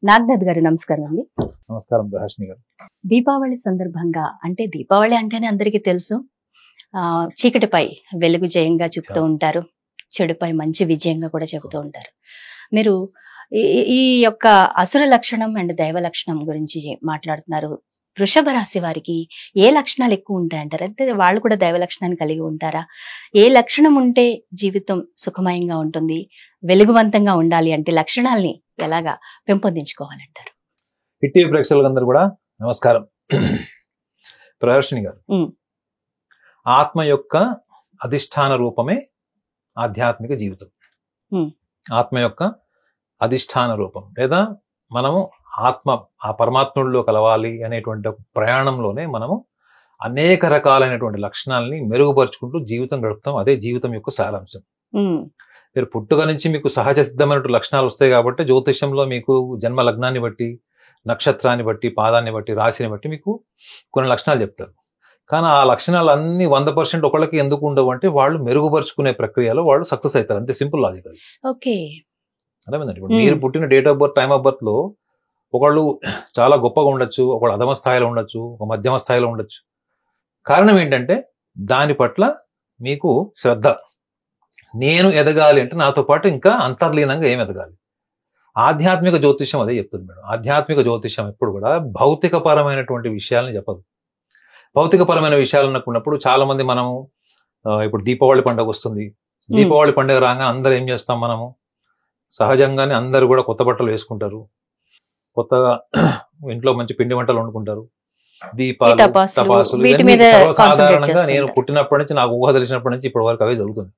నాగనాథ్ గారు నమస్కారం అండి. నమస్కారం ప్రహాష్ని గారు. దీపావళి సందర్భంగా అంటే దీపావళి అంటేనే అందరికీ తెలుసు, చీకటిపై వెలుగు జయంగా చెప్తూ ఉంటారు, చెడుపై మంచి విజయంగా కూడా చెబుతూ ఉంటారు. మీరు ఈ యొక్క అసుర లక్షణం అండ్ దైవ లక్షణం గురించి మాట్లాడుతున్నారు. వృషభ రాశి వారికి ఏ లక్షణాలు ఎక్కువ ఉంటాయంటారు? అంటే వాళ్ళు కూడా దైవ లక్షణాన్ని కలిగి ఉంటారా? ఏ లక్షణం ఉంటే జీవితం సుఖమయంగా ఉంటుంది, వెలుగువంతంగా ఉండాలి అంటే లక్షణాల్ని ఎలాగా పెంపొందించుకోవాలంటారు? హిట్ ప్రేక్షకులందరూ కూడా నమస్కారం. ప్రహర్షిణి గారు, ఆత్మ యొక్క అధిష్టాన రూపమే ఆధ్యాత్మిక జీవితం. ఆత్మ యొక్క అధిష్టాన రూపం లేదా మనము ఆ పరమాత్ముడిలో కలవాలి అనేటువంటి ప్రయాణంలోనే మనము అనేక రకాలైనటువంటి లక్షణాలని మెరుగుపరుచుకుంటూ జీవితం గడుపుతాం. అదే జీవితం యొక్క సారాంశం. మీరు పుట్టుక నుంచి మీకు సహజ సిద్ధమైనటువంటి లక్షణాలు వస్తాయి కాబట్టి జ్యోతిష్యంలో మీకు జన్మ లగ్నాన్ని బట్టి, నక్షత్రాన్ని బట్టి, పాదాన్ని బట్టి, రాశిని బట్టి మీకు కొన్ని లక్షణాలు చెప్తారు. కానీ ఆ లక్షణాలు అన్ని 100% ఒకళ్ళకి ఎందుకు ఉండవు అంటే వాళ్ళు మెరుగుపరుచుకునే ప్రక్రియలో వాళ్ళు సక్సెస్ అవుతారు. అంతే సింపుల్ లాజిక్ అది. ఓకే, అర్థమైందండి. ఇప్పుడు మీరు పుట్టిన date of birth, time of birth లో ఒకళ్ళు చాలా గొప్పగా ఉండొచ్చు, ఒకళ్ళు అధమ స్థాయిలో ఉండొచ్చు, ఒక మధ్యమ స్థాయిలో ఉండొచ్చు. కారణం ఏంటంటే దాని పట్ల మీకు శ్రద్ధ. నేను ఎదగాలి అంటే నాతో పాటు ఇంకా అంతర్లీనంగా ఏం ఎదగాలి. ఆధ్యాత్మిక జ్యోతిష్యం అదే చెప్తుంది మేడం. ఆధ్యాత్మిక జ్యోతిష్యం ఎప్పుడు కూడా భౌతిక పరమైనటువంటి విషయాలని చెప్పదు. భౌతిక పరమైన విషయాలు అనుకున్నప్పుడు చాలా మంది మనము ఇప్పుడు దీపావళి పండుగ వస్తుంది. దీపావళి పండుగ రాగా అందరూ ఏం చేస్తాం, మనము సహజంగానే అందరూ కూడా కొత్త బట్టలు వేసుకుంటారు, కొత్తగా ఇంట్లో మంచి పిండి వంటలు వండుకుంటారు, దీపాలు, టపాసులు. సాధారణంగా నేను పుట్టినప్పటి నుంచి, నాకు ఊహ తెలిసినప్పటి నుంచి ఇప్పటి వరకు అవే జరుగుతుంది.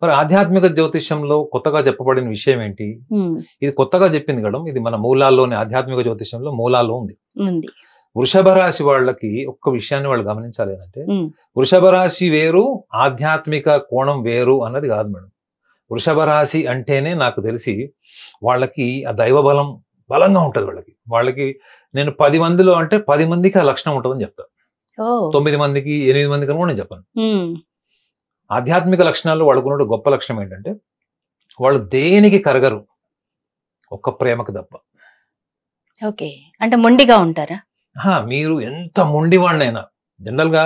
మరి ఆధ్యాత్మిక జ్యోతిష్యంలో కొత్తగా చెప్పబడిన విషయం ఏంటి? ఇది కొత్తగా చెప్పింది కదా, ఇది మన మూలాల్లోనే, ఆధ్యాత్మిక జ్యోతిష్యంలో మూలాల్లో ఉంది. వృషభ రాశి వాళ్ళకి ఒక్క విషయాన్ని వాళ్ళు గమనించాలి ఏంటంటే, వృషభ రాశి వేరు, ఆధ్యాత్మిక కోణం వేరు అన్నది కాదు మేడం. వృషభ రాశి అంటేనే నాకు తెలిసి వాళ్ళకి ఆ దైవ బలం బలంగా ఉంటుంది. వాళ్ళకి నేను 10 మందిలో అంటే 10 మందికి ఆ లక్షణం ఉంటుందని చెప్తాను. 9 మందికి 8 మందికి అని కూడా నేను చెప్పాను. ఆధ్యాత్మిక లక్షణాల్లో వాళ్ళకున్న గొప్ప లక్షణం ఏంటంటే వాళ్ళు దేనికి కరగరు, ఒక్క ప్రేమకు తప్ప. ఓకే, అంటే మొండిగా ఉంటారా? మీరు ఎంత మొండివాడినైనా, జనరల్ గా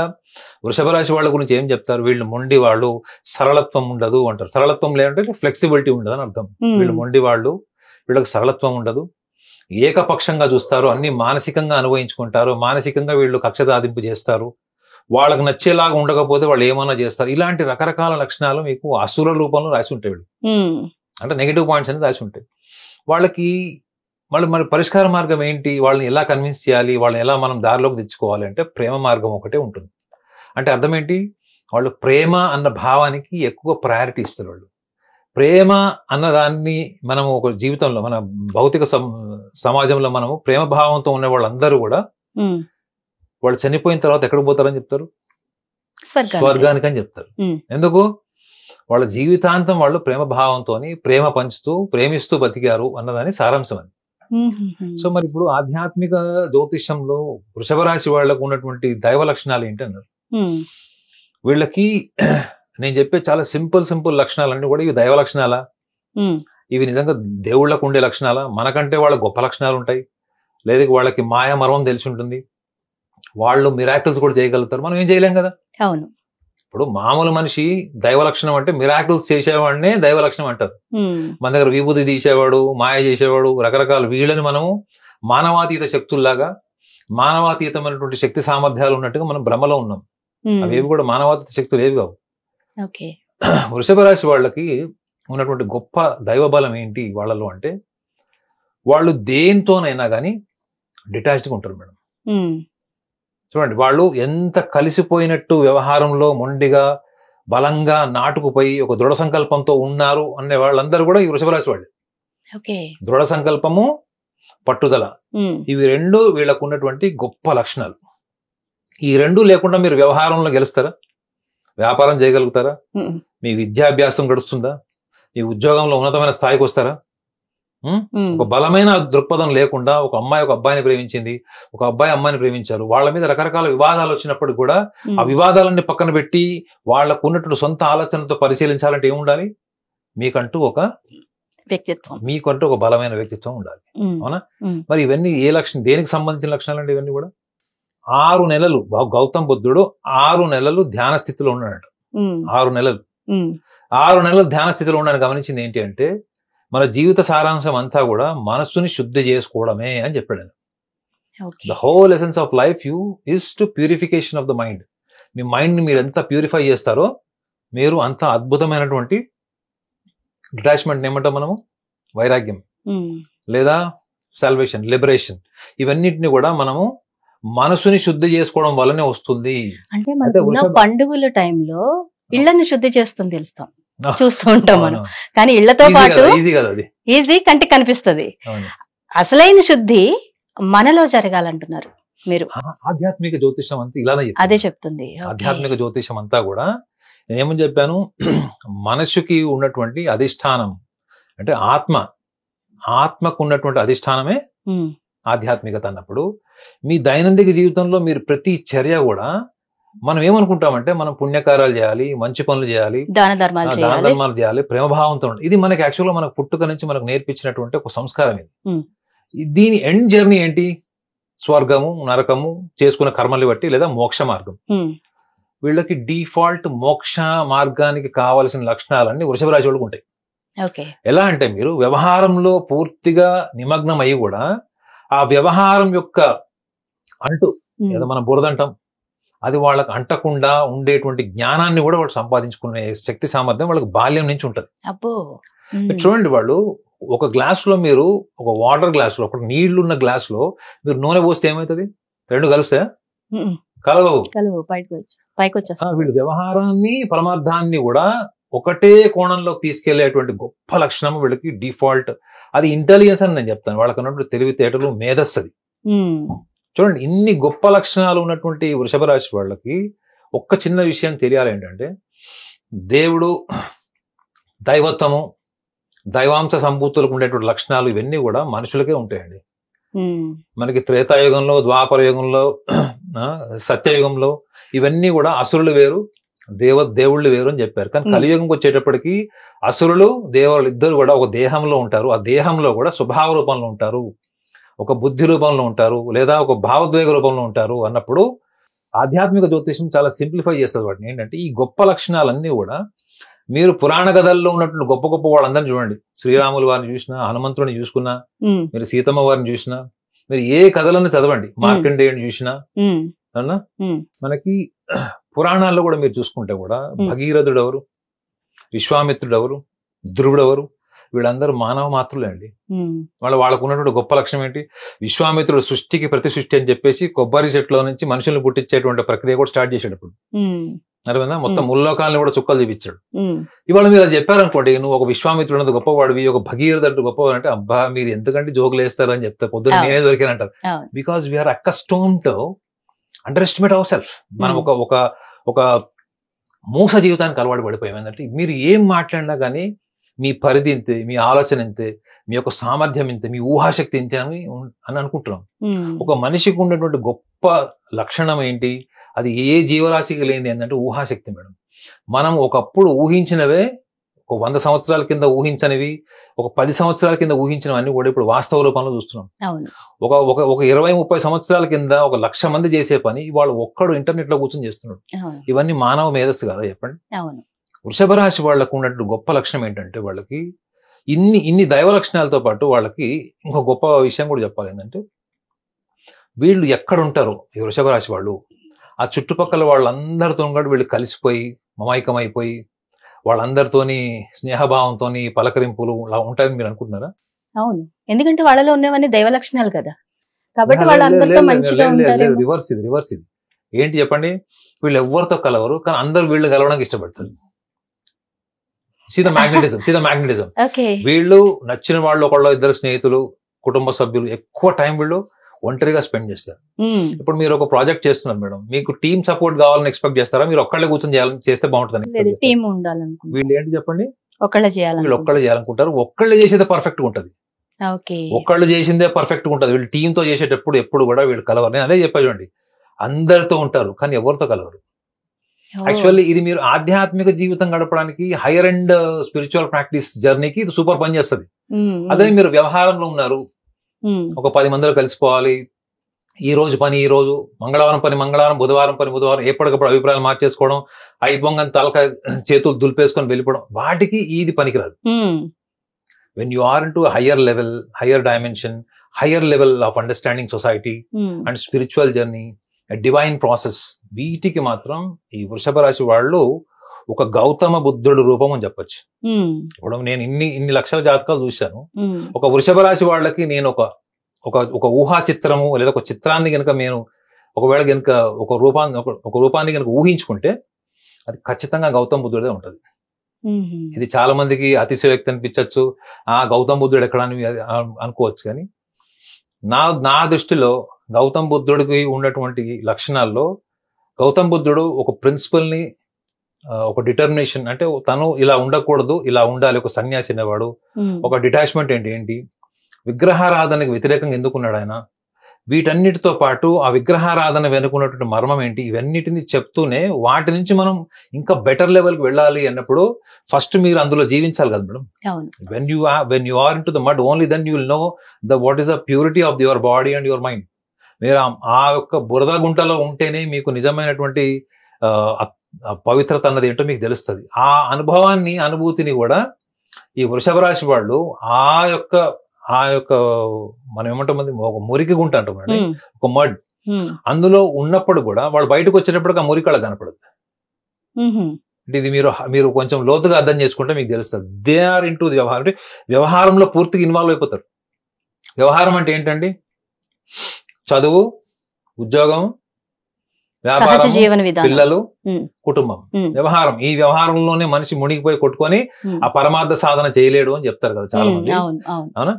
వృషభ రాశి వాళ్ళ గురించి ఏం చెప్తారు, వీళ్ళు మొండి వాళ్ళు, సరళత్వం ఉండదు అంటారు. సరళత్వం లేదంటే ఫ్లెక్సిబిలిటీ ఉండదు అని అర్థం. వీళ్ళు మొండి వాళ్ళు, వీళ్ళకి సరళత్వం ఉండదు, ఏకపక్షంగా చూస్తారు, అన్ని మానసికంగా అనుభవించుకుంటారు, మానసికంగా వీళ్ళు కక్ష సాధింపు చేస్తారు, వాళ్ళకి నచ్చేలాగా ఉండకపోతే వాళ్ళు ఏమన్నా చేస్తారు. ఇలాంటి రకరకాల లక్షణాలు మీకు అసుర రూపంలో రాసి ఉంటాయి. వీళ్ళు అంటే నెగిటివ్ పాయింట్స్ అనేది రాసి ఉంటాయి. వాళ్ళకి మరి పరిష్కార మార్గం ఏంటి, వాళ్ళని ఎలా కన్విన్స్ చేయాలి, వాళ్ళని ఎలా మనం దారిలోకి తెచ్చుకోవాలి అంటే ప్రేమ మార్గం ఒకటే ఉంటుంది. అంటే అర్థం ఏంటి, వాళ్ళు ప్రేమ అన్న భావానికి ఎక్కువ ప్రయారిటీ ఇస్తారు. వాళ్ళు ప్రేమ అన్నదాన్ని మనము ఒక జీవితంలో, మన భౌతిక సమాజంలో మనము ప్రేమ భావంతో ఉన్న వాళ్ళందరూ కూడా వాళ్ళు చనిపోయిన తర్వాత ఎక్కడికి పోతారని చెప్తారు? స్వర్గానికి అని చెప్తారు. ఎందుకు? వాళ్ళ జీవితాంతం వాళ్ళు ప్రేమ భావంతో ప్రేమ పంచుతూ ప్రేమిస్తూ బతికారు అన్నదాని సారాంశం అని. సో మరి ఇప్పుడు ఆధ్యాత్మిక జ్యోతిష్యంలో వృషభ రాశి వాళ్లకు ఉన్నటువంటి దైవ లక్షణాలు ఏంటన్నారు? వీళ్ళకి నేను చెప్పే చాలా సింపుల్ లక్షణాలన్నీ కూడా ఇవి దైవ లక్షణాలా? ఇవి నిజంగా దేవుళ్లకు ఉండే లక్షణాలా? మనకంటే వాళ్ళ గొప్ప లక్షణాలు ఉంటాయి, లేదా వాళ్ళకి మాయా మర్మం తెలిసి ఉంటుంది, వాళ్ళు మిరాకిల్స్ కూడా చేయగలుగుతారు, మనం ఏం చేయలేం కదా. అవును. ఇప్పుడు మామూలు మనిషి దైవ లక్షణం అంటే మిరాకిల్స్ చేసేవాడినే దైవ లక్షణం అంటారు. మన దగ్గర విభూతి తీసేవాడు, మాయ చేసేవాడు, రకరకాల వీళ్ళని మనము మానవాతీత శక్తుల్లాగా, మానవాతీతమైనటువంటి శక్తి సామర్థ్యాలు ఉన్నట్టుగా మనం భ్రమలో ఉన్నాం. అవేవి కూడా మానవాతీత శక్తులు ఏవి కావు. వృషభ రాశి వాళ్ళకి ఉన్నటువంటి గొప్ప దైవ బలం ఏంటి వాళ్ళలో అంటే, వాళ్ళు దేంతోనైనా కానీ డిటాచ్డ్గా ఉంటారు మేడం. చూడండి, వాళ్ళు ఎంత కలిసిపోయినట్టు వ్యవహారంలో మొండిగా బలంగా నాటుకుపోయి ఒక దృఢ సంకల్పంతో ఉన్నారు అనే వాళ్ళందరూ కూడా ఈ వృషభ రాశి వాళ్ళు. దృఢ సంకల్పము, పట్టుదల, ఇవి రెండు వీళ్ళకు ఉన్నటువంటి గొప్ప లక్షణాలు. ఈ రెండు లేకుండా మీరు వ్యవహారంలో గెలుస్తారా? వ్యాపారం చేయగలుగుతారా? మీ విద్యాభ్యాసం గడుస్తుందా? మీ ఉద్యోగంలో ఉన్నతమైన స్థాయికి వస్తారా? ఒక బలమైన దృక్పథం లేకుండా ఒక అమ్మాయి ఒక అబ్బాయిని ప్రేమించింది, ఒక అబ్బాయి అమ్మాయిని ప్రేమించారు, వాళ్ళ మీద రకరకాల వివాదాలు వచ్చినప్పుడు కూడా ఆ వివాదాలన్నీ పక్కన పెట్టి వాళ్లకు ఉన్నటువంటి సొంత ఆలోచనతో పరిశీలించాలంటే ఏముండాలి? మీకంటూ ఒక వ్యక్తిత్వం. మీకంటూ ఒక బలమైన వ్యక్తిత్వం ఉండాలి. అవునా? మరి ఇవన్నీ ఏ లక్షణం, దేనికి సంబంధించిన లక్షణాలు అండి ఇవన్నీ కూడా? 6 నెలలు గౌతమ్ బుద్ధుడు 6 నెలలు ధ్యాన స్థితిలో ఉన్నాడు. 6 నెలలు 6 నెలలు ధ్యాన స్థితిలో ఉన్నాను. గమనించింది ఏంటి అంటే మన జీవిత సారాంశం అంతా కూడా మనస్సుని శుద్ధి చేసుకోవడమే అని చెప్పాడు. The whole essence of life you is to purification of the mind. Me mind ని మీరు ఎంత ప్యూరిఫై చేస్తారో మీరు అంత అద్భుతమైనటువంటి డిటాచ్మెంట్ ఏమంటాం మనము, వైరాగ్యం లేదా సాల్వేషన్, లిబరేషన్, ఇవన్నిటిని కూడా మనము మనసుని శుద్ధి చేసుకోవడం వల్లనే వస్తుంది. అంటే మన పండుగల టైంలో ఇళ్లను శుద్ధి చేస్తుంది తెలుస్తాం, చూస్తూ ఉంటాం మనం. కానీ ఇళ్లతో పాటు ఈజీ కంటికి కనిపిస్తుంది. అసలైన శుద్ధి మనలో జరగాలంటున్నారు మీరు. ఆధ్యాత్మిక జ్యోతిషం అంతా ఇలానే అదే చెప్తుంది. ఆధ్యాత్మిక జ్యోతిషం అంతా కూడా నేనేమని చెప్పాను, మనసుకి ఉన్నటువంటి అధిష్టానం అంటే ఆత్మకు ఉన్నటువంటి అధిష్టానమే ఆధ్యాత్మికత అన్నప్పుడు మీ దైనందిక జీవితంలో మీరు ప్రతి చర్య కూడా మనం ఏమనుకుంటామంటే మనం పుణ్యకార్యాలు చేయాలి, మంచి పనులు చేయాలి, దాన ధర్మాలు చేయాలి, ప్రేమభావంతో ఉండాలి. ఇది మనకి యాక్చువల్గా మనకు పుట్టుక నుంచి మనకు నేర్పించినటువంటి ఒక సంస్కారం ఇది. దీని ఎండ్ జర్నీ ఏంటి? స్వర్గము, నరకము, చేసుకున్న కర్మల్ని బట్టి, లేదా మోక్ష మార్గం. వీళ్ళకి డిఫాల్ట్ మోక్ష మార్గానికి కావలసిన లక్షణాలన్నీ వృషభ రాశి వాళ్ళకి ఉంటాయి. ఎలా అంటే మీరు వ్యవహారంలో పూర్తిగా నిమగ్నం అయ్యి కూడా ఆ వ్యవహారం యొక్క అంటూ ఏదో మనం బురదంటాం, అది వాళ్ళకి అంటకుండా ఉండేటువంటి జ్ఞానాన్ని కూడా వాళ్ళు సంపాదించుకునే శక్తి సామర్థ్యం వాళ్ళకి బాల్యం నుంచి ఉంటది. చూడండి, వాళ్ళు ఒక గ్లాస్ లో మీరు ఒక వాటర్ గ్లాస్ లో, ఒక నీళ్లున్న గ్లాస్ లో మీరు నూనె పోస్తే ఏమవుతుంది? రెండు కలిస్తే కలవవు, వీళ్ళు వ్యవహారాన్ని పరమార్థాన్ని కూడా ఒకటే కోణంలోకి తీసుకెళ్లేటువంటి గొప్ప లక్షణం వీళ్ళకి డిఫాల్ట్. అది ఇంటెలిజెన్స్ అని నేను చెప్తాను. వాళ్ళకి ఉన్నటువంటి తెలివితేటలు, మేధస్సు అది. చూడండి, ఇన్ని గొప్ప లక్షణాలు ఉన్నటువంటి వృషభ రాశి వాళ్ళకి ఒక్క చిన్న విషయం తెలియాలి ఏంటంటే దేవుడు, దైవత్వము, దైవాంశ సంభూతులకు ఉండేటువంటి లక్షణాలు ఇవన్నీ కూడా మనుషులకే ఉంటాయండి. మనకి త్రేతాయుగంలో, ద్వాపర యుగంలో, సత్యయుగంలో ఇవన్నీ కూడా అసురులు వేరు, దేవుళ్ళు వేరు అని చెప్పారు. కానీ కలియుగంకి వచ్చేటప్పటికి అసురులు, దేవుళ్ళు ఇద్దరు కూడా ఒక దేహంలో ఉంటారు. ఆ దేహంలో కూడా స్వభావ రూపంలో ఉంటారు, ఒక బుద్ధి రూపంలో ఉంటారు, లేదా ఒక భావోద్వేగ రూపంలో ఉంటారు అన్నప్పుడు ఆధ్యాత్మిక జ్యోతిషం చాలా సింప్లిఫై చేస్తుంది వాటిని. ఏంటంటే ఈ గొప్ప లక్షణాలన్నీ కూడా మీరు పురాణ కథల్లో ఉన్నటువంటి గొప్ప గొప్ప వాళ్ళందరినీ చూడండి. శ్రీరాములు వారిని చూసినా, హనుమంతుడిని చూసుకున్నా, మీరు సీతమ్మ వారిని చూసినా, మీరు ఏ కథలను చదవండి, మార్కండేయుని చూసినా, అన్నా మనకి పురాణాల్లో కూడా మీరు చూసుకుంటే కూడా భగీరథుడు ఎవరు, విశ్వామిత్రుడు ఎవరు, ధ్రువుడు ఎవరు, వీళ్ళందరూ మానవ మాత్రులే అండి. వాళ్ళకు ఉన్నటువంటి గొప్ప లక్ష్యం ఏంటి? విశ్వామిత్రుడు సృష్టికి ప్రతి సృష్టి అని చెప్పేసి కొబ్బరి చెట్లో నుంచి మనుషుల్ని పుట్టించేటువంటి ప్రక్రియ కూడా స్టార్ట్ చేసేటప్పుడు అర్థమైందా? మొత్తం ముల్లోకాలను కూడా చుక్కలు చూపించాడు. ఇవాళ మీరు అది చెప్పారనుకోండి, నువ్వు ఒక విశ్వామిత్రుడు అన్నది గొప్పవాడివి, ఒక భగీరథుడు గొప్పవాడు అంటే, అబ్బా మీరు ఎందుకంటే జోకులు వేస్తారు అని చెప్తే పొద్దున్న నేనే దొరికానంటారు. Because we are accustomed to underestimate our self. మనం ఒక మూస జీవితానికి అలవాటు పడిపోయాం. ఏంటంటే మీరు ఏం మాట్లాడినా కానీ మీ పరిధి ఇంతే, మీ ఆలోచన ఇంతే, మీ యొక్క సామర్థ్యం ఇంతే, మీ ఊహాశక్తి ఇంతే అని అనుకుంటున్నాం. ఒక మనిషికి ఉన్నటువంటి గొప్ప లక్షణం ఏంటి? అది ఏ జీవరాశికి లేనిది ఏంటంటే ఊహాశక్తి మేడం. మనం ఒకప్పుడు ఊహించినవే, ఒక 100 సంవత్సరాల కింద ఊహించనివి, ఒక 10 సంవత్సరాల కింద ఊహించినవన్నీ కూడా ఇప్పుడు వాస్తవ రూపంలో చూస్తున్నాం. ఒక 20-30 సంవత్సరాల కింద 1,00,000 మంది చేసే పని వాళ్ళు ఒక్కడు ఇంటర్నెట్ లో కూర్చొని చేస్తున్నాడు. ఇవన్నీ మానవ మేధస్సు కదా చెప్పండి. వృషభ రాశి వాళ్ళకు ఉన్నట్టు గొప్ప లక్షణం ఏంటంటే వాళ్ళకి ఇన్ని దైవ లక్షణాలతో పాటు వాళ్ళకి ఇంకో గొప్ప విషయం కూడా చెప్పాలి. ఏంటంటే వీళ్ళు ఎక్కడ ఉంటారో ఈ వృషభ రాశి వాళ్ళు, ఆ చుట్టుపక్కల వాళ్ళందరితో కూడా వీళ్ళు కలిసిపోయి మమైకమైపోయి వాళ్ళందరితోని స్నేహభావంతో పలకరింపులు అలా ఉంటాయని మీరు అనుకుంటున్నారా? అవును, ఎందుకంటే వాళ్ళలో ఉన్నవన్నీ దైవ లక్షణాలు కదా, కాబట్టి వాళ్ళందరితో మంచిగా ఉంటారు. రివర్స్ ఇది ఏంటి చెప్పండి? వీళ్ళు ఎవరితో కలవరు, కానీ అందరు వీళ్ళు కలవడానికి ఇష్టపడతారు. సీదా మ్యాగ్నెటిజం. వీళ్ళు నచ్చిన వాళ్ళు ఒకళ్ళు, ఇద్దరు స్నేహితులు, కుటుంబ సభ్యులు ఎక్కువ టైం వీళ్ళు ఒంటరిగా స్పెండ్ చేస్తారు. ఇప్పుడు మీరు ఒక ప్రాజెక్ట్ చేస్తున్నారు మేడం, మీకు టీమ్ సపోర్ట్ కావాలని ఎక్స్పెక్ట్ చేస్తారా? మీరు ఒక్కళ్ళే కూర్చొని చేస్తే బాగుంటుంది. వీళ్ళు ఏంటి చెప్పండి, వీళ్ళు ఒక్కళ్ళే చేయాలనుకుంటారు. ఒక్కళ్ళే చేసేదే పర్ఫెక్ట్ గా ఉంటది, ఒక్కళ్ళు చేసిందే పర్ఫెక్ట్ గా ఉంటది. వీళ్ళు టీమ్ తో చేసేటప్పుడు ఎప్పుడు కూడా వీళ్ళు కలవరు. నేను అదే చెప్పా చూడండి, అందరితో ఉంటారు కానీ ఎవరితో కలవరు. యాక్చువల్లీ ఇది మీరు ఆధ్యాత్మిక జీవితం గడపడానికి హైయర్ అండ్ స్పిరిచువల్ ప్రాక్టీస్ జర్నీకి ఇది సూపర్ పని చేస్తుంది. అదే మీరు వ్యవహారంలో ఉన్నారు, ఒక 10 మందిలో కలిసిపోవాలి, ఈ రోజు పని ఈ రోజు, మంగళవారం పని మంగళవారం, బుధవారం పని బుధవారం, ఎప్పటికప్పుడు అభిప్రాయాలు మార్చేసుకోవడం, అయిపోగానే తలకాయ చేతులు దులిపేసుకొని వెళ్ళిపోవడం, వాటికి ఇది పనికిరాదు. When you are into higher level, higher dimension, higher level of understanding society and spiritual journey, divine process, వీటికి మాత్రం ఈ వృషభ రాశి వాళ్ళు ఒక గౌతమ బుద్ధుడు రూపం అని చెప్పొచ్చు. ఇప్పుడు నేను ఇన్ని లక్షల జాతకాలు చూశాను. ఒక వృషభ రాశి వాళ్ళకి నేను ఒక ఊహా చిత్రము లేదా ఒక చిత్రాన్ని గనుక నేను ఒకవేళ గనుక ఒక రూపాన్ని గనుక ఊహించుకుంటే అది ఖచ్చితంగా గౌతమ బుద్ధుడే ఉంటది. ఇది చాలా మందికి అతిశయోక్తి అనిపించవచ్చు, ఆ గౌతమ బుద్ధుడు ఎక్కడ అనుకోవచ్చు. కానీ నా దృష్టిలో గౌతమ బుద్ధుడికి ఉన్నటువంటి లక్షణాల్లో గౌతమ బుద్ధుడు ఒక ప్రిన్సిపల్ ని, ఒక డిటర్మినేషన్, అంటే తను ఇలా ఉండకూడదు ఇలా ఉండాలి, ఒక సన్యాసి అనేవాడు, ఒక డిటాచ్మెంట్ ఏంటి, విగ్రహారాధనకి వ్యతిరేకంగా ఎందుకున్నాడు ఆయన, వీటన్నిటితో పాటు ఆ విగ్రహారాధన వెనుకున్నటువంటి మర్మం ఏంటి, ఇవన్నిటిని చెప్తూనే వాటి నుంచి మనం ఇంకా బెటర్ లెవెల్కి వెళ్ళాలి అన్నప్పుడు ఫస్ట్ మీరు అందులో జీవించాలి కదా madam. When you are into the mud, only then you will know what is the purity of your body and your mind. మీరు ఆ యొక్క బురద గుంటలో ఉంటేనే మీకు నిజమైనటువంటి పవిత్రత అన్నది ఏంటో మీకు తెలుస్తుంది. ఆ అనుభూతిని కూడా ఈ వృషభ రాశి వాళ్ళు ఆ యొక్క మనం ఏమంటాం, ఒక మురికి గుంట అంటాం, ఒక మడ్, అందులో ఉన్నప్పుడు కూడా వాళ్ళు బయటకు వచ్చేటప్పటికి ఆ మురికి అలా కనపడదు. అంటే ఇది మీరు కొంచెం లోతుగా అర్థం చేసుకుంటే మీకు తెలుస్తుంది. They are into the వ్యవహారం, అంటే వ్యవహారంలో పూర్తిగా ఇన్వాల్వ్ అయిపోతారు. వ్యవహారం అంటే ఏంటండి, చదువు, ఉద్యోగం, వ్యాపారం, పిల్లలు, కుటుంబం, వ్యవహారం. ఈ వ్యవహారంలోనే మనిషి మునిగిపోయి కొట్టుకొని ఆ పరమార్థ సాధన చేయలేడు అని చెప్తారు కదా చాలా మంది, అవునా?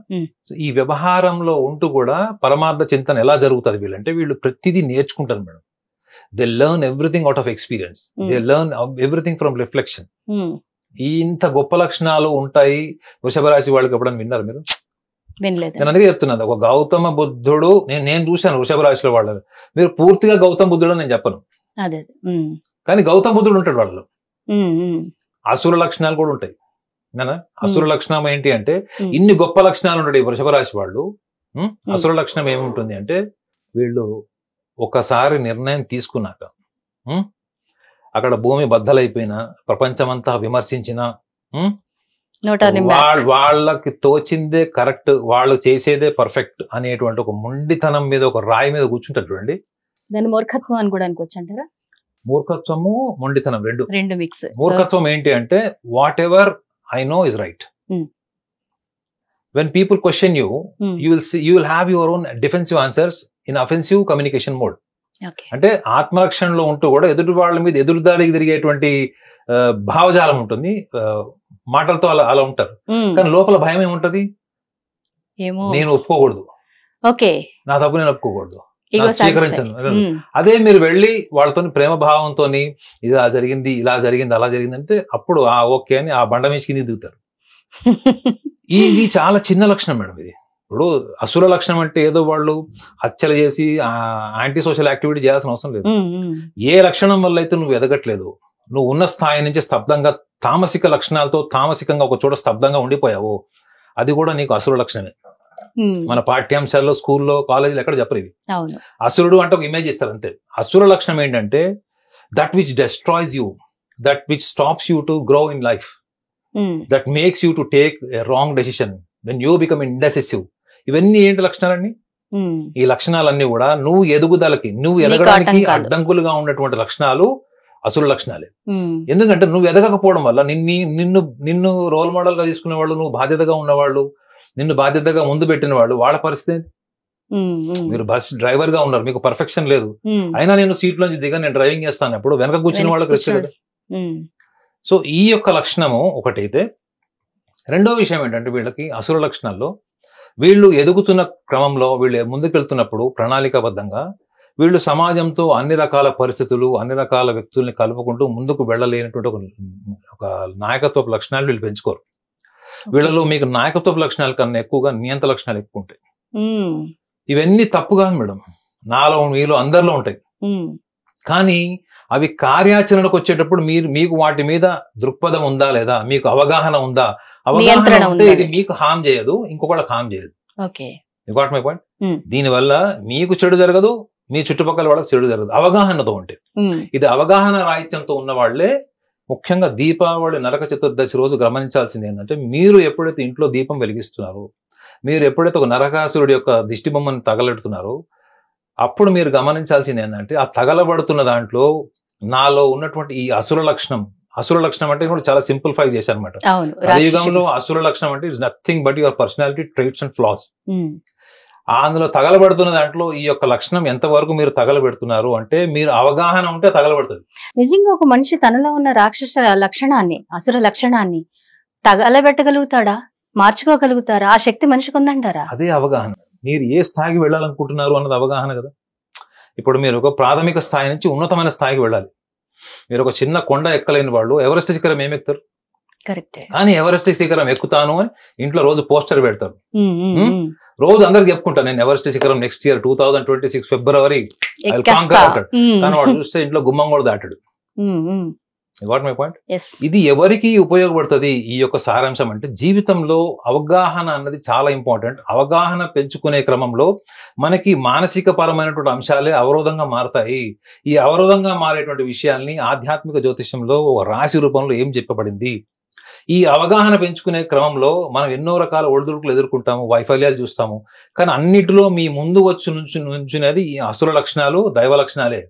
ఈ వ్యవహారంలో ఉంటూ కూడా పరమార్థ చింతన ఎలా జరుగుతుంది వీళ్ళంటే, వీళ్ళు ప్రతిదీ నేర్చుకుంటారు madam. They learn everything out of experience, they learn everything from reflection. ఇంత గొప్ప లక్షణాలు ఉంటాయి వృషభ రాశి వాళ్ళకి. ఎప్పుడైనా విన్నారు మీరు? నేను అందుకే చెప్తున్నాను, ఒక గౌతమ బుద్ధుడు నేను చూశాను వృషభ రాశిలో వాళ్ళని. మీరు పూర్తిగా గౌతమ బుద్ధుడు నేను చెప్పను, కానీ గౌతమ బుద్ధుడు ఉంటాడు వాళ్ళు. అసుర లక్షణాలు కూడా ఉంటాయి. అసుర లక్షణం ఏంటి అంటే, ఇన్ని గొప్ప లక్షణాలు ఉంటాయి వృషభ రాశి వాళ్ళు. అసుర లక్షణం ఏముంటుంది అంటే, వీళ్ళు ఒకసారి నిర్ణయం తీసుకున్నాక అక్కడ భూమి బద్దలైపోయినా, ప్రపంచమంతా విమర్శించినా, వాళ్ళకి తోచిందే కరెక్ట్, వాళ్ళు చేసేదే పర్ఫెక్ట్ అనేటువంటి ఒక మొండితనం మీద, ఒక రాయి మీద కూర్చుంటారు చూడండి. దాన్ని మూర్ఖత్వం అని కూడా అనుకోవచ్చు అంటారా? మూర్ఖత్వము, మొండితనం రెండు మిక్స్. మూర్ఖత్వం ఏంటి అంటే, what ever I know is right. When people question you, you will have your own defensive answers in offensive communication mode. అంటే ఆత్మరక్షణలో ఉంటూ కూడా ఎదుటి వాళ్ళ మీద ఎదురుదారికి తిరిగేటువంటి భావజాలం ఉంటుంది, మాటలతో అలా ఉంటారు. కానీ లోపల భయం ఏముంటది, నేను ఒప్పుకోకూడదు, నా తప్పు నేను ఒప్పుకోకూడదు, స్వీకరించను. అదే మీరు వెళ్ళి వాళ్ళతో ప్రేమ భావంతో ఇలా జరిగింది అలా జరిగింది అంటే, అప్పుడు ఓకే అని ఆ బండ మీద కింద దిగుతారు. ఇది చాలా చిన్న లక్షణం మేడం. ఇది ఇప్పుడు అసుర లక్షణం అంటే ఏదో వాళ్ళు హత్యలు చేసి యాంటీ సోషల్ యాక్టివిటీ చేయాల్సిన అవసరం లేదు. ఏ లక్షణం వల్ల అయితే నువ్వు ఎదగట్లేదు, నువ్వు ఉన్న స్థాయి నుంచి స్తబ్దంగా తామసిక లక్షణాలతో తామసికంగా ఒక చోట స్తబ్దంగా ఉండిపోయావు, అది కూడా నీకు అసుర లక్షణమే. మన పాఠ్యాంశాల్లో, స్కూల్లో, కాలేజీలో ఎక్కడ చెప్పరు ఇవి. అసురుడు అంటే ఒక ఇమేజ్ ఇస్తారు అంతే. అసుర లక్షణం ఏంటంటే, that which destroys you, that which stops you to grow in life, that makes you to take a wrong decision, when you become indecisive. ఇవన్నీ ఏంటి లక్షణాలన్నీ? ఈ లక్షణాలన్నీ కూడా నువ్వు ఎదుగుదలకి, నువ్వు ఎదగడానికి అడ్డంకులుగా ఉన్నటువంటి లక్షణాలు అసుర లక్షణాలే. ఎందుకంటే నువ్వు ఎదగకపోవడం వల్ల నిన్ను రోల్ మోడల్ గా తీసుకునే వాళ్ళు, నువ్వు బాధ్యతగా ఉన్నవాళ్ళు, నిన్ను బాధ్యతగా ముందు పెట్టిన వాళ్ళు, వాళ్ళ పరిస్థితి ఏంటి? మీరు బస్ డ్రైవర్ గా ఉన్నారు, మీకు పర్ఫెక్షన్ లేదు, అయినా నేను సీట్ లోంచి దిగా నేను డ్రైవింగ్ చేస్తాను, అప్పుడు వెనక కూర్చున్న వాళ్ళకి రెస్పెక్ట్. సో ఈ యొక్క లక్షణము ఒకటైతే, రెండో విషయం ఏంటంటే, వీళ్ళకి అసుర లక్షణాల్లో వీళ్ళు ఎదుగుతున్న క్రమంలో, వీళ్ళు ముందుకెళ్తున్నప్పుడు ప్రణాళికాబద్ధంగా వీళ్ళు సమాజంతో అన్ని రకాల పరిస్థితులు, అన్ని రకాల వ్యక్తుల్ని కలుపుకుంటూ ముందుకు వెళ్ళలేనటువంటి ఒక నాయకత్వపు లక్షణాలు వీళ్ళు పెంచుకోరు. వీళ్ళలో మీకు నాయకత్వపు లక్షణాల కన్నా ఎక్కువగా నియంత లక్షణాలు ఎక్కువ ఉంటాయి. ఇవన్నీ తప్పు కాదు మేడం, నాలో మీలో అందరిలో ఉంటాయి. కానీ అవి కార్యాచరణకు వచ్చేటప్పుడు మీకు వాటి మీద దృక్పథం ఉందా లేదా, మీకు అవగాహన ఉందా, అవగాహన ఉంటే ఇది మీకు హామ్ చేయదు, ఇంకొకళ్ళకి హామ్ చేయదు. You got my point. దీనివల్ల మీకు చెడు జరగదు, మీ చుట్టుపక్కల వాళ్ళకి చెడు జరగదు, అవగాహనతో ఉంటే. ఇది అవగాహన రాహిత్యంతో ఉన్న వాళ్లే ముఖ్యంగా దీపావళి నరక చతుర్దశి రోజు గమనించాల్సింది ఏంటంటే, మీరు ఎప్పుడైతే ఇంట్లో దీపం వెలిగిస్తున్నారో, మీరు ఎప్పుడైతే ఒక నరకాసురుడి యొక్క దిష్టి బొమ్మను తగలెడుతున్నారో, అప్పుడు మీరు గమనించాల్సింది ఏంటంటే, ఆ తగలబడుతున్న దాంట్లో నాలో ఉన్నటువంటి ఈ అసుర లక్షణం అంటే కూడా చాలా సింప్లిఫై చేశారు అనమాట. కలియుగంలో అసుర లక్షణం అంటే it's nothing but your personality, traits and flaws. అందులో తగలబడుతున్న దాంట్లో ఈ యొక్క లక్షణం ఎంతవరకు మీరు తగలబెడుతున్నారు అంటే, మీరు అవగాహన ఉంటే తగలబడుతుంది. నిజంగా ఒక మనిషి తనలో ఉన్న రాక్షస లక్షణాన్ని, అసుర లక్షణాన్ని తగలబెట్టగలుగుతాడా, మార్చుకోగలుగుతారా? ఆ శక్తి మనిషికి ఉందంటారా? అదే అవగాహన. మీరు ఏ స్థాయికి వెళ్ళాలనుకుంటున్నారు అన్నది అవగాహన కదా. ఇప్పుడు మీరు ఒక ప్రాథమిక స్థాయి నుంచి ఉన్నతమైన స్థాయికి వెళ్ళాలి. మీరు ఒక చిన్న కొండ ఎక్కలేని వాళ్ళు ఎవరెస్ట్ శిఖరం ఏమెక్కుతారు? కరెక్ట్. కానీ ఎవరెస్ట్ శిఖరం ఎక్కుతాను అని ఇంట్లో రోజు పోస్టర్ పెడతారు. రోజు అందరికి చెప్పుకుంటాను, నేను ఎవరెస్ట్ శిఖరం నెక్స్ట్ ఇయర్ 2026 ఫిబ్రవరి అంటాడు. కానీ వాడు చూస్తే ఇంట్లో గుమ్మం కూడా దాటాడు. What my point. ఇది ఎవరికి ఉపయోగపడుతుంది ఈ యొక్క సారాంశం అంటే, జీవితంలో అవగాహన అన్నది చాలా ఇంపార్టెంట్. అవగాహన పెంచుకునే క్రమంలో మనకి మానసిక పరమైనటువంటి అంశాలే అవరోధంగా మారతాయి. ఈ అవరోధంగా మారేటువంటి విషయాల్ని ఆధ్యాత్మిక జ్యోతిష్యంలో ఒక రాశి రూపంలో ఏం చెప్పబడింది, ఈ అవగాహన పెంచుకునే క్రమంలో మనం ఎన్నో రకాల ఒడిదుడుకులు ఎదుర్కొంటాము, వైఫల్యాలు చూస్తాము. కానీ అన్నిటిలో మీ ముందు వచ్చి నుంచునేది ఈ అసుర లక్షణాలు, దైవ లక్షణాలే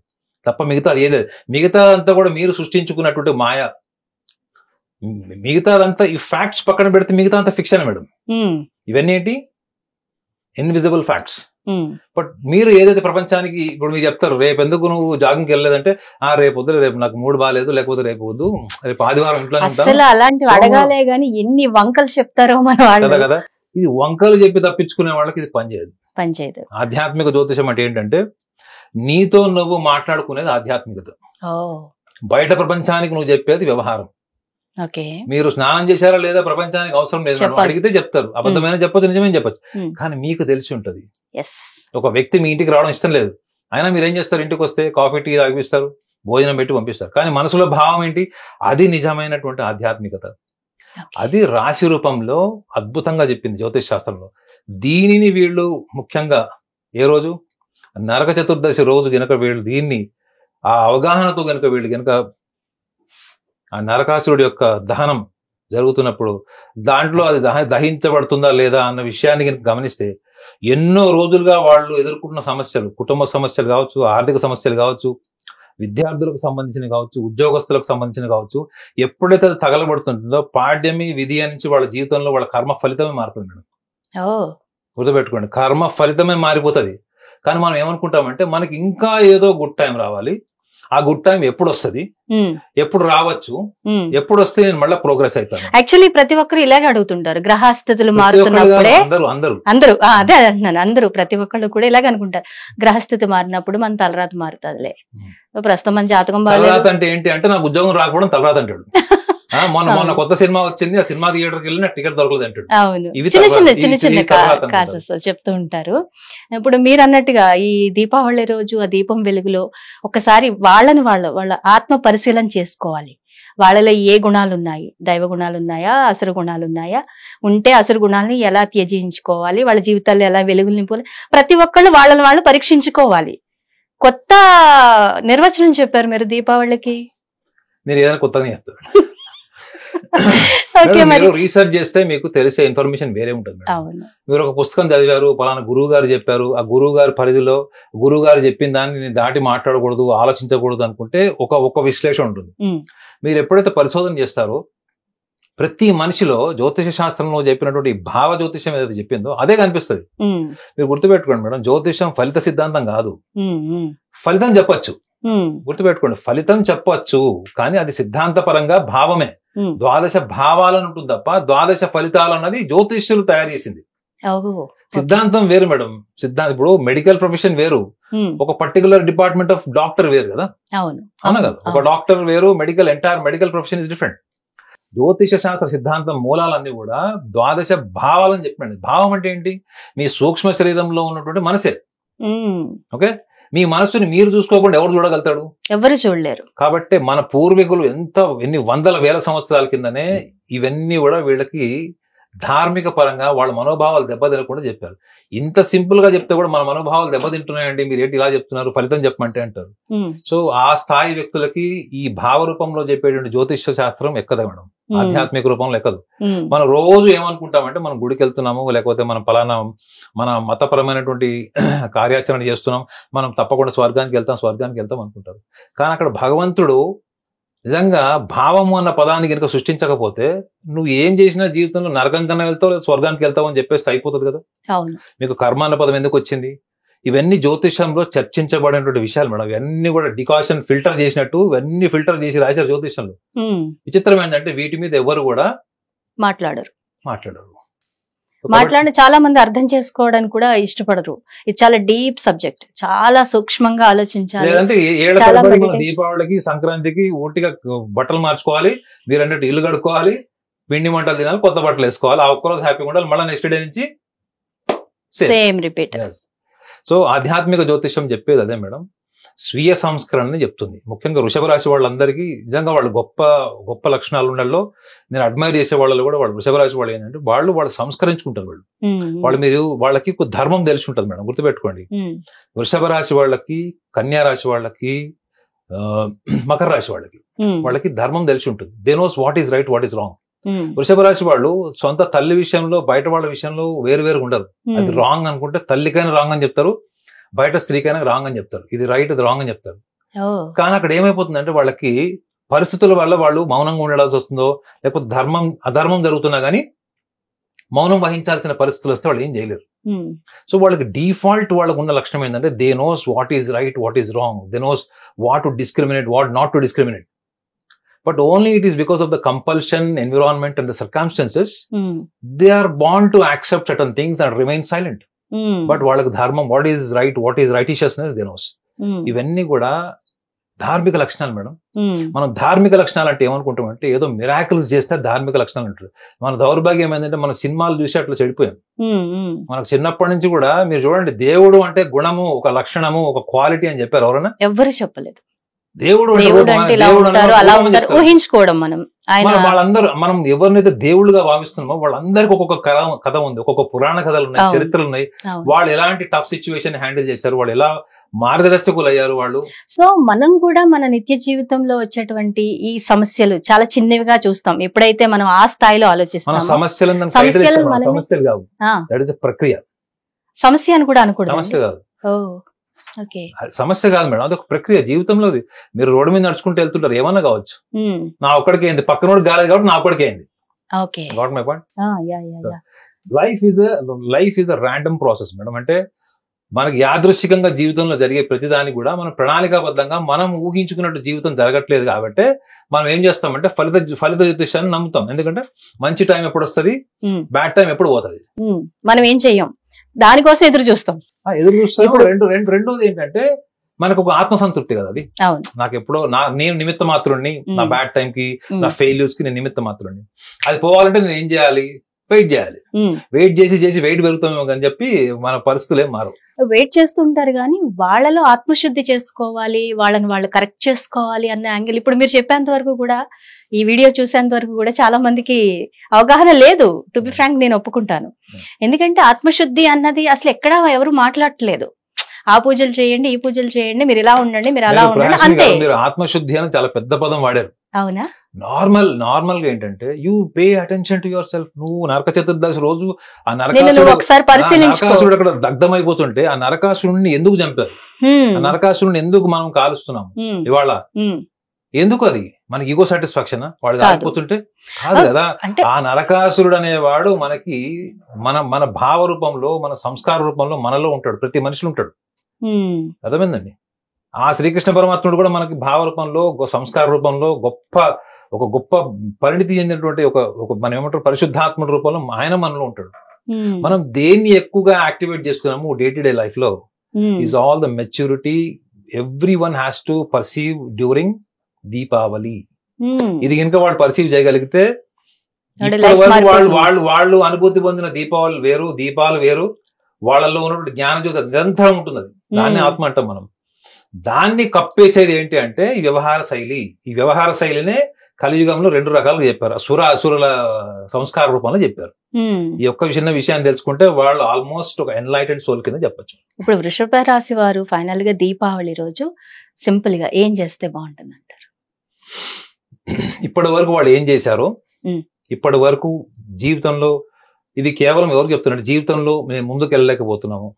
తప్ప మిగతా ఏదే. మిగతా అంతా కూడా మీరు సృష్టించుకున్నటువంటి మాయ. మిగతాదంతా ఈ ఫ్యాక్ట్స్ పక్కన పెడితే మిగతా అంతా ఫిక్షన్ మేడం. ఇవన్నీ ఏంటి? Invisible facts. బట్ మీరు ఏదైతే ప్రపంచానికి ఇప్పుడు మీరు చెప్తారు, రేపు ఎందుకు నువ్వు జాగింగ్కి వెళ్ళలేదంటే, రేపు వద్దు, రేపు నాకు మూడు బాగాలేదు, లేకపోతే రేపు వద్దు, రేపు ఆదివారం ఇంట్లో అలాంటివి అడగాలే గానీ ఎన్ని వంకలు చెప్తారో మన కదా. ఇది వంకలు చెప్పి తప్పించుకునే వాళ్ళకి ఇది పనిచేయదు. ఆధ్యాత్మిక జ్యోతిషం అంటే ఏంటంటే, నీతో నువ్వు మాట్లాడుకునేది ఆధ్యాత్మికత, బయట ప్రపంచానికి నువ్వు చెప్పేది వ్యవహారం. మీరు స్నానం చేశారా లేదా ప్రపంచానికి అవసరం లేదు, అడిగితే చెప్తారు. అబద్ధమైన చెప్పొచ్చు, నిజమేం చెప్పొచ్చు, కానీ మీకు తెలిసి ఉంటది. ఒక వ్యక్తి మీ ఇంటికి రావడం ఇష్టం లేదు, అయినా మీరు ఏం చేస్తారు? ఇంటికి వస్తే కాఫీ టీ తాగిపిస్తారు, భోజనం పెట్టి పంపిస్తారు. కానీ మనసులో భావం ఏంటి? అది నిజమైనటువంటి ఆధ్యాత్మికత. అది రాశి రూపంలో అద్భుతంగా చెప్పింది జ్యోతిష్ శాస్త్రంలో. దీనిని వీళ్ళు ముఖ్యంగా ఏ రోజు నరక చతుర్దశి రోజు గనక వీళ్ళు దీన్ని ఆ అవగాహనతో గనక వీళ్ళు గనక ఆ నరకాసురుడి యొక్క దహనం జరుగుతున్నప్పుడు దాంట్లో అది దహించబడుతుందా లేదా అన్న విషయాన్ని కనుక గమనిస్తే, ఎన్నో రోజులుగా వాళ్ళు ఎదుర్కొంటున్న సమస్యలు, కుటుంబ సమస్యలు కావచ్చు, ఆర్థిక సమస్యలు కావచ్చు, విద్యార్థులకు సంబంధించిన కావచ్చు, ఉద్యోగస్తులకు సంబంధించిన కావచ్చు, ఎప్పుడైతే అది తగలబడుతుంటుందో పాడ్యమి విధి నుంచి వాళ్ళ జీవితంలో వాళ్ళ కర్మ ఫలితమే మారుతుంది మేడం. గుర్తుపెట్టుకోండి, కర్మ ఫలితమే మారిపోతుంది. కానీ మనం ఏమనుకుంటామంటే, మనకి ఇంకా ఏదో గుడ్ టైం రావాలి, ఆ గుడ్ టైం ఎప్పుడు వస్తుంది, ఎప్పుడు రావచ్చు, ఎప్పుడు వస్తే నేను మళ్ళీ ప్రోగ్రెస్ అవుతాను. యాక్చువల్లీ ప్రతి ఒక్కరు ఇలాగే అడుగుతుంటారు, గ్రహస్థితులు మారుతున్నప్పుడే. అందరూ అదే అంటున్నాను, అందరూ ప్రతి ఒక్కళ్ళు కూడా ఇలాగే అనుకుంటారు, గ్రహస్థితి మారినప్పుడు మన తలరాత మారుతుందిలే. ప్రస్తుతం మన జాతకం తలరాత అంటే ఏంటి అంటే, నాకు ఉద్యోగం రాకపోవడం తలరాత అంటాడు. మొన్న కొత్త సినిమా వచ్చింది, ఆ సినిమా థియేటర్కి వెళ్ళి టికెట్ దొరకలేదు అంటాడు. అవును, చిన్న చిన్న కాసెస్ చెప్తూ ఉంటారు. ఇప్పుడు మీరు అన్నట్టుగా ఈ దీపావళి రోజు ఆ దీపం వెలుగులో ఒకసారి వాళ్ళ ఆత్మ పరిశీలన చేసుకోవాలి. వాళ్ళలో ఏ గుణాలు ఉన్నాయి, దైవ గుణాలు ఉన్నాయా, అసుర గుణాలు ఉన్నాయా, ఉంటే అసుర గుణాలని ఎలా త్యజించుకోవాలి, వాళ్ళ జీవితాల్లో ఎలా వెలుగులు నింపాలి, ప్రతి ఒక్కళ్ళు వాళ్ళని వాళ్ళు పరీక్షించుకోవాలి. కొత్త నిర్వచనం చెప్పారు మీరు దీపావళికి. నేను ఏదైనా కొత్తగా చెప్తాను. మీరు రీసెర్చ్ చేస్తే మీకు తెలిసే ఇన్ఫర్మేషన్ వేరే ఉంటుంది. మీరు ఒక పుస్తకం చదివారు, పలానా గురువు గారు చెప్పారు, ఆ గురువు గారి పరిధిలో గురువు గారు చెప్పిన దాన్ని నేను దాటి మాట్లాడకూడదు, ఆలోచించకూడదు అనుకుంటే ఒక విశ్లేషణ ఉంటుంది. మీరు ఎప్పుడైతే పరిశోధన చేస్తారో, ప్రతి మనిషిలో జ్యోతిష శాస్త్రంలో చెప్పినటువంటి భావ జ్యోతిషం ఏదైతే చెప్పిందో అదే కనిపిస్తుంది. మీరు గుర్తుపెట్టుకోండి మేడం, జ్యోతిషం ఫలిత సిద్ధాంతం కాదు. ఫలితం చెప్పొచ్చు, గుర్తుపెట్టుకోండి, ఫలితం చెప్పొచ్చు, కానీ అది సిద్ధాంతపరంగా భావమే. ద్వాదశ భావాలను ఉంటుంది తప్ప ద్వాదశ ఫలితాలు అన్నది జ్యోతిష్యులు తయారు చేసింది. సిద్ధాంతం వేరు మేడం. సిద్ధాంతం ఇప్పుడు మెడికల్ ప్రొఫెషన్ వేరు, ఒక పర్టికులర్ డిపార్ట్మెంట్ ఆఫ్ డాక్టర్ వేరు కదా. అవునా కదా, ఒక డాక్టర్ వేరు, entire medical profession is different. జ్యోతిష శాస్త్ర సిద్ధాంతం మూలాలన్నీ కూడా ద్వాదశ భావాలని చెప్పండి. భావం అంటే ఏంటి? మీ సూక్ష్మ శరీరంలో ఉన్నటువంటి మనసే. ఓకే, మీ మనస్సుని మీరు చూసుకోకుండా ఎవరు చూడగలుగుతాడు? ఎవరు చూడలేరు. కాబట్టి మన పూర్వీకులు ఎన్ని వందల వేల సంవత్సరాల కిందనే ఇవన్నీ కూడా వీళ్ళకి ధార్మిక పరంగా వాళ్ళ మనోభావాలు దెబ్బతినకుండా చెప్పారు. ఇంత సింపుల్ గా చెప్తే కూడా మన మనోభావాలు దెబ్బతింటున్నాయండి, మీరు ఏంటి ఇలా చెప్తున్నారు, ఫలితం చెప్పమంటే అంటారు. సో ఆ స్థాయి వ్యక్తులకి ఈ భావ రూపంలో చెప్పేటువంటి జ్యోతిష్య శాస్త్రం ఎక్కదు మేడం, ఆధ్యాత్మిక రూపంలో ఎక్కదు. మనం రోజు ఏమనుకుంటామంటే మనం గుడికి వెళ్తున్నాము, లేకపోతే మనం పలానా మన మతపరమైనటువంటి కార్యాచరణ చేస్తున్నాం, మనం తప్పకుండా స్వర్గానికి వెళ్తాం అనుకుంటారు. కానీ అక్కడ భగవంతుడు నిజంగా భావము అన్న పదాన్ని కనుక సృష్టించకపోతే నువ్వు ఏం చేసినా జీవితంలో నరకం కన్నా వెళ్తావు లేదా స్వర్గానికి వెళ్తావు అని చెప్పేసి అయిపోతుంది కదా. మీకు కర్మ అన్న పదం ఎందుకు వచ్చింది? ఇవన్నీ జ్యోతిష్యంలో చర్చించబడినటువంటి విషయాలు మేడం. ఇవన్నీ కూడా డికాషన్ ఫిల్టర్ చేసినట్టు ఇవన్నీ ఫిల్టర్ చేసి రాశారు జ్యోతిష్యంలో. విచిత్రం ఏంటంటే వీటి మీద ఎవరు కూడా మాట్లాడరు. మాట్లాడి చాలా మంది అర్థం చేసుకోవడానికి కూడా ఇష్టపడరు. ఇది చాలా డీప్ సబ్జెక్ట్, చాలా సూక్ష్మంగా ఆలోచించాలి. లేదంటే దీపావళికి సంక్రాంతికి ఒట్టిగా బట్టలు మార్చుకోవాలి, మీరు అన్నట్టు ఇల్లు కడుక్కోవాలి, పిండి మంటలు తినాలి, కొత్త బట్టలు వేసుకోవాలి, ఆ ఒక్కరోజు హ్యాపీగా ఉండాలి, మళ్ళీ నెక్స్ట్ డే నుంచి సేమ్ రిపీట్. సో ఆధ్యాత్మిక జ్యోతిష్యం చెప్పేది అదే మేడం, స్వీయ సంస్కరణని చెప్తుంది. ముఖ్యంగా వృషభ రాశి వాళ్ళందరికీ నిజంగా వాళ్ళు గొప్ప గొప్ప లక్షణాలు ఉండల్లో నేను అడ్మైర్ చేసే వాళ్ళు కూడా వాళ్ళు వృషభ రాశి వాళ్ళు ఏంటంటే వాళ్ళు సంస్కరించుకుంటారు. వాళ్ళకి ధర్మం తెలిసి ఉంటుంది మేడం, గుర్తుపెట్టుకోండి. వృషభ రాశి వాళ్ళకి, కన్యా రాశి వాళ్ళకి, మకర రాశి వాళ్ళకి ధర్మం తెలిసి ఉంటుంది. They knows what is right, what is wrong. వృషభ రాశి వాళ్ళు సొంత తల్లి విషయంలో బయట వాళ్ళ విషయంలో వేరు ఉండరు. అది రాంగ్ అనుకుంటే తల్లికైనా రాంగ్ అని చెప్తారు, బయట స్త్రీకైనా రాంగ్ అని చెప్తారు. ఇది రైట్, ఇది రాంగ్ అని చెప్తారు. కానీ అక్కడ ఏమైపోతుందంటే వాళ్ళకి పరిస్థితుల వల్ల వాళ్ళు మౌనంగా ఉండాల్సి వస్తుందో, లేకపోతే అధర్మం జరుగుతున్నా గానీ మౌనం వహించాల్సిన పరిస్థితులు వస్తే వాళ్ళు ఏం చేయలేరు. సో వాళ్ళకి డిఫాల్ట్ వాళ్ళకు ఉన్న లక్షణం ఏంటంటే they knows what is right, what is wrong, they knows what to discriminate, what not to discriminate. But only it is because of the compulsion, environment and the circumstances, they are born to accept certain things and remain silent. But వాళ్ళకి ధర్మం, what is right, what is righteousness, they knows. ఇవన్నీ కూడా ధార్మిక లక్షణాలు madam. మనం ధార్మిక లక్షణాలు అంటే ఏమనుకుంటామంటే ఏదో మిరాకిల్స్ చేస్తే ధార్మిక లక్షణాలు అంటారు. మన దౌర్భాగ్యం ఏంటంటే మనం సినిమాలు చూసి అట్లా చెడిపోయాం. మనకు చిన్నప్పటి నుంచి కూడా మీరు చూడండి, దేవుడు అంటే గుణము, ఒక లక్షణము, ఒక క్వాలిటీ అని చెప్పారు ఎవరైనా? ఎవరు చెప్పలేదు. దేవుడు ఊహించుకోవడం మనం. వాళ్ళందరూ మనం ఎవరినైతే దేవుళ్ళుగా భావిస్తున్నామో వాళ్ళందరికీ ఒక్కొక్క కథ ఉంది, ఒక్కొక్క పురాణ కథలు ఉన్నాయి, చరిత్రలు ఉన్నాయి. వాళ్ళు ఎలాంటి టఫ్ సిచ్యువేషన్ హ్యాండిల్ చేశారు, వాళ్ళు ఎలా మార్గదర్శకులు అయ్యారు వాళ్ళు. సో మనం కూడా మన నిత్య జీవితంలో వచ్చేటువంటి ఈ సమస్యలు చాలా చిన్నవిగా చూస్తాం. ఎప్పుడైతే మనం ఆ స్థాయిలో ఆలోచిస్తాం, సమస్యలు కావు, దట్ ఇస్ ప్రక్రియ. సమస్య అని కూడా అనుకోవడం సమస్య కాదు, సమస్య కాదు మేడం, అదొక ప్రక్రియ. జీవితంలో మీరు రోడ్డు మీద నడుచుకుంటూ వెళ్తుంటారు, ఏమన్నా కావచ్చు. నా ఒక్కడికి అయింది, పక్కన గాలి కాబట్టి నా ఒక్కడికి అయింది. Life is a random process madam. అంటే మనకి యాదృశ్చికంగా జీవితంలో జరిగే ప్రతిదాని కూడా మనం ప్రణాళికాబద్ధంగా మనం ఊహించుకున్నట్టు జీవితం జరగట్లేదు. కాబట్టి మనం ఏం చేస్తామంటే ఫలిత జ్యోతిష్యాన్ని నమ్ముతాం. ఎందుకంటే మంచి టైం ఎప్పుడు వస్తుంది, బ్యాడ్ టైం ఎప్పుడు పోతుంది, మనం ఏం చెయ్యం, దానికోసం ఎదురు చూస్తాం. రెండోది ఏంటంటే మనకు ఒక ఆత్మసంతృప్తి కదా అది. నాకు ఎప్పుడో నేను నిమిత్త మాత్రుడిని, నా బ్యాడ్ టైం కి, నా ఫెయిల్యూర్స్ కి నేను నిమిత్త మాత్రుడిని. అది పోవాలంటే నేను ఏం చేయాలి, వెయిట్ చేయాలి. వెయిట్ చేసి వెయిట్ పెరుగుతామేమో అని చెప్పి మన పరిస్థితులు ఏం మారు. వెయిట్ చేస్తుంటారు కానీ వాళ్ళలో ఆత్మశుద్ధి చేసుకోవాలి, వాళ్ళని వాళ్ళు కరెక్ట్ చేసుకోవాలి అన్న యాంగిల్ ఇప్పుడు మీరు చెప్పేంత వరకు కూడా, ఈ వీడియో చూసేంత వరకు కూడా చాలా మందికి అవగాహన లేదు. టు బి ఫ్రాంక్, నేను ఒప్పుకుంటాను. ఎందుకంటే ఆత్మశుద్ధి అన్నది అసలు ఎక్కడ ఎవరు మాట్లాడట్లేదు. ఆ పూజలు చేయండి, ఈ పూజలు చేయండి, మీరు ఇలా ఉండండి, మీరు అలా ఉండండి, అంతే. మీరు ఆత్మశుద్ధి అని చాలా పెద్ద పదం వాడారు. అవునా? నార్మల్ గా ఏంటంటే you pay attention to your self. నువ్వు నరక చతుర్దశి రోజు ఆ నరకాసురుడు అక్కడ దగ్ధమైపోతుంటే ఆ నరకాసురుడిని ఎందుకు చంపారు, ఆ నరకాసురుడిని ఎందుకు మనం కాలుస్తున్నాం ఇవాళ? ఎందుకు? అది మనకి ఈగో సాటిస్ఫాక్షన్ వాడు కాలిపోతుంటే కాదు కదా. ఆ నరకాసురుడు అనేవాడు మనకి మన భావ రూపంలో, మన సంస్కార రూపంలో మనలో ఉంటాడు, ప్రతి మనిషిలో ఉంటాడు. అర్థమైందండి? ఆ శ్రీకృష్ణ పరమాత్ముడు కూడా మనకి భావ రూపంలో, సంస్కార రూపంలో ఒక గొప్ప పరిణితి చెందినటువంటి ఒక మనం ఏమంటారు పరిశుద్ధాత్ముడి రూపంలో ఆయన మనలో ఉంటాడు. మనం దేన్ని ఎక్కువగా యాక్టివేట్ చేస్తున్నాము డే టు డే లైఫ్ లో is all the maturity every one has to perceive during Deepavali. ఇది కనుక వాళ్ళు పర్సీవ్ చేయగలిగితే వాళ్ళు అనుభూతి పొందిన దీపావళి వేరు, దీపాలు వేరు, వాళ్ళలో ఉన్నటువంటి జ్ఞానజ్యోతి నిరంతరం ఉంటుంది. అది దాన్ని ఆత్మ అంటాం మనం. దాన్ని కప్పేసేది ఏంటి అంటే ఈ వ్యవహార శైలి. ఈ వ్యవహార శైలినే కలియుగంలో 2 రకాలుగా చెప్పారు. అసురుల సంస్కార రూపంలో చెప్పారు. ఈ ఒక్క చిన్న విషయాన్ని తెలుసుకుంటే వాళ్ళు ఆల్మోస్ట్ ఒక ఎన్లైటెడ్ సోల్ కింద చెప్పొచ్చు. ఇప్పుడు వృషభ రాశి వారు ఫైనల్ గా దీపావళి రోజు సింపుల్ గా ఏం చేస్తే బాగుంటుంది అంటారు? ఇప్పటి వరకు వాళ్ళు ఏం చేశారో, ఇప్పటి వరకు జీవితంలో ఇది కేవలం ఎవరు చెప్తున్నారు, జీవితంలో మేము ముందుకు వెళ్ళలేకపోతున్నాము,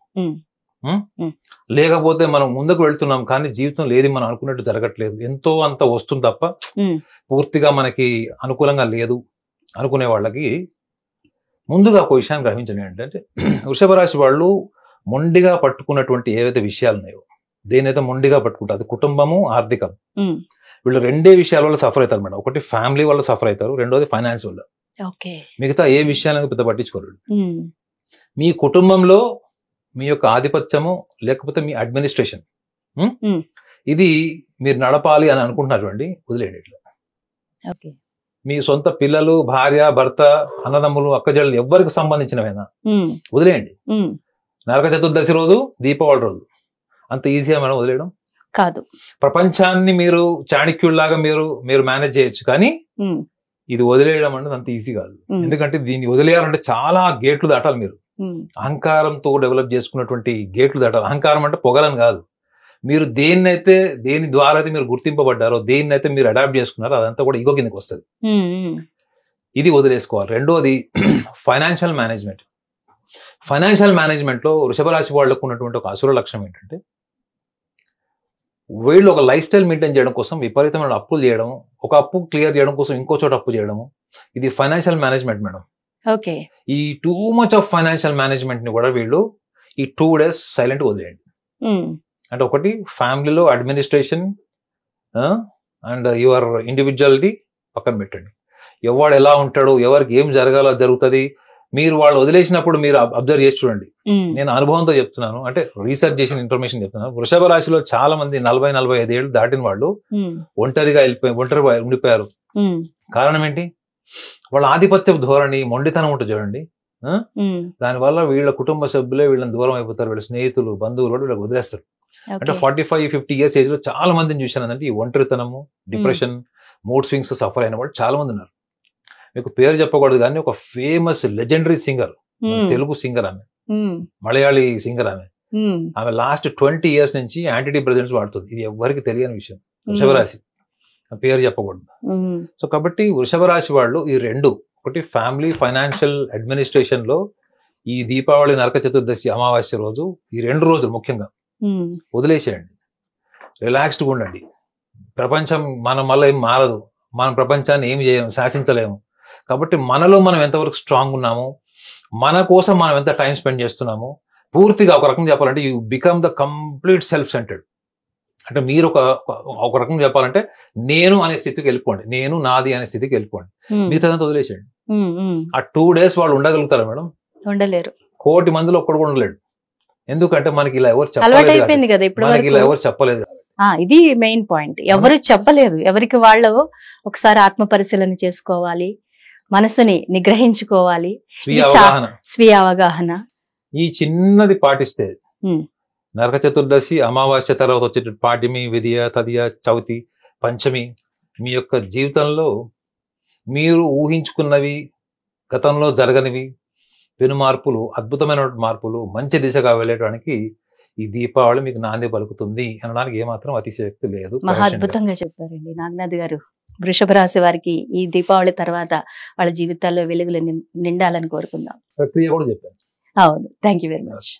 లేకపోతే మనం ముందుకు వెళ్తున్నాం కానీ జీవితంలో ఏది మనం అనుకున్నట్టు జరగట్లేదు, ఎంతో అంత వస్తుంది తప్ప పూర్తిగా మనకి అనుకూలంగా లేదు అనుకునే వాళ్ళకి ముందుగా ఒక విషయాన్ని గ్రహించండి. ఏంటంటే వృషభ రాశి వాళ్ళు మొండిగా పట్టుకున్నటువంటి ఏవైతే విషయాలు ఉన్నాయో, దేనైతే మొండిగా పట్టుకుంటారు, అది కుటుంబము, ఆర్థికం. వీళ్ళు 2 విషయాల వల్ల సఫర్ అవుతారు మేడం. ఒకటి ఫ్యామిలీ వల్ల సఫర్ అవుతారు, రెండోది ఫైనాన్స్ వల్ల. మిగతా ఏ విషయాలను పెద్ద పట్టించుకోరు. మీ కుటుంబంలో మీ యొక్క ఆధిపత్యము లేకపోతే మీ అడ్మినిస్ట్రేషన్ ఇది మీరు నడపాలి అని అనుకుంటున్నారు అండి, వదిలేయండి. ఇట్లా మీ సొంత పిల్లలు, భార్య, భర్త, అన్నదమ్ములు, అక్కజళ్ళు ఎవరికి సంబంధించినవైనా వదిలేయండి. నరక చతుర్దశి రోజు, దీపావళి రోజు అంత ఈజీగా మనం వదిలేయడం కాదు. ప్రపంచాన్ని మీరు చాణక్యుల్లాగా మీరు మేనేజ్ చేయొచ్చు, కానీ ఇది వదిలేయడం అనేది అంత ఈజీ కాదు. ఎందుకంటే దీన్ని వదిలేయాలంటే చాలా గేట్లు దాటాలి. మీరు అహంకారంతో డెవలప్ చేసుకున్నటువంటి గేట్లు దాటాలి. అహంకారం అంటే పొగలని కాదు. మీరు దేని ద్వారా అయితే మీరు గుర్తింపబడ్డారో, దేన్నైతే మీరు అడాప్ట్ చేసుకున్నారో అదంతా కూడా ఈగో కిందకి వస్తుంది. ఇది వదిలేసుకోవాలి. రెండోది ఫైనాన్షియల్ మేనేజ్మెంట్. ఫైనాన్షియల్ మేనేజ్మెంట్ లో వృషభ రాశి వాళ్ళకు ఉన్నటువంటి ఒక అసుర లక్షణం ఏంటంటే, వీళ్ళు ఒక లైఫ్ స్టైల్ మెయింటైన్ చేయడం కోసం విపరీతమైన అప్పులు చేయడం, ఒక అప్పు క్లియర్ చేయడం కోసం ఇంకో చోట అప్పు చేయడము, ఇది ఫైనాన్షియల్ మేనేజ్మెంట్ మేడం. ఈ too much of financial management ని కూడా వీళ్ళు ఈ 2 days సైలెంట్ వదిలేయండి. అంటే ఒకటి ఫ్యామిలీలో అడ్మినిస్ట్రేషన్ అండ్ యువర్ ఇండివిజువాలిటీ పక్కన పెట్టండి. ఎవడు ఎలా ఉంటాడు, ఎవరికి ఏం జరగాలో జరుగుతుంది, మీరు వాళ్ళు వదిలేసినప్పుడు మీరు అబ్జర్వ్ చేసి చూడండి. నేను అనుభవంతో చెప్తున్నాను, అంటే రీసెర్చ్ చేసిన ఇన్ఫర్మేషన్ చెప్తున్నాను. వృషభ రాశిలో చాలా మంది 40-45 ఏళ్ళు దాటిన వాళ్ళు ఒంటరిగా ఉండిపోయారు. కారణం ఏంటి? వాళ్ళ ఆధిపత్య ధోరణి, మొండితనం ఉంటుంది చూడండి. దానివల్ల వీళ్ళ కుటుంబ సభ్యులే వీళ్ళని దూరం అయిపోతారు. వీళ్ళ స్నేహితులు, బంధువులు కూడా వీళ్ళకి వదిలేస్తారు. అంటే 45-50 years ఏజ్ లో చాలా మందిని చూశాను. అంటే ఈ ఒంటరితనము, డిప్రెషన్, మూడ్ స్వింగ్స్ సఫర్ అయిన వాళ్ళు చాలా మంది ఉన్నారు. మీకు పేరు చెప్పకూడదు కానీ ఒక famous legendary singer, Telugu singer ఆమె, మలయాళీ సింగర్ ఆమె లాస్ట్ 20 years నుంచి యాంటీ డిప్రెసెంట్స్ వాడుతుంది. ఇది ఎవరికి తెలియని విషయం. వృషభ రాశి, పేరు చెప్పకూడదు. సో కాబట్టి వృషభ రాశి వాళ్ళు ఈ 2, ఒకటి ఫ్యామిలీ, ఫైనాన్షియల్ అడ్మినిస్ట్రేషన్ లో ఈ దీపావళి, నరక చతుర్దశి, అమావాస్య రోజు, ఈ 2 రోజులు ముఖ్యంగా వదిలేసేయండి. రిలాక్స్డ్గా ఉండండి. ప్రపంచం మనం మళ్ళీ ఏం మారదు, మనం ప్రపంచాన్ని ఏమి చేయము, శాసించలేము. కాబట్టి మనలో మనం ఎంతవరకు స్ట్రాంగ్ ఉన్నాము, మన కోసం మనం ఎంత టైం స్పెండ్ చేస్తున్నాము, పూర్తిగా ఒక రకంగా చెప్పాలంటే you become the complete self centred. అంటే మీరు ఒక రకంగా చెప్పాలంటే నేను అనే స్థితికి వెళ్ళిపోండి, నేను నాది అనే స్థితికి వెళ్ళిపోండి. మిగతాదంతా వదిలేసేయండి. ఆ 2 days వాళ్ళు ఉండగలుగుతారా మేడం? ఉండలేరు. 1,000,000 మందిలో ఒక్కడు కూడా ఉండలేడు. ఎందుకంటే మనకి ఇలా ఎవరు చెప్పలేదు. ఇది మెయిన్ పాయింట్. ఎవరు చెప్పలేదు. ఎవరికి వాళ్ళు ఒకసారి ఆత్మ పరిశీలన చేసుకోవాలి, మనసుని నిగ్రహించుకోవాలి, స్వీయ అవగాహన. ఈ చిన్నది పాటిస్తే నరక చతుర్దశి, అమావాస్య తర్వాత వచ్చే పాడ్యమి, విధియ, తదియ, చవితి, పంచమి, మీ యొక్క జీవితంలో మీరు ఊహించుకున్నవి, గతంలో జరగనివి, పెను మార్పులు, అద్భుతమైన మార్పులు, మంచి దిశగా వెళ్ళేటానికి ఈ దీపావళి మీకు నాంది పలుకుతుంది అనడానికి ఏమాత్రం అతిశయోక్తి లేదు. మహా అద్భుతంగా చెప్పారండి నాగనాథ్ గారు. వృషభ రాశి వారికి ఈ దీపావళి తర్వాత వాళ్ళ జీవితాల్లో వెలుగులు నిండాలని కోరుకుందాం. ప్రక్రియ కూడా చెప్పాను. అవును. Thank you very much.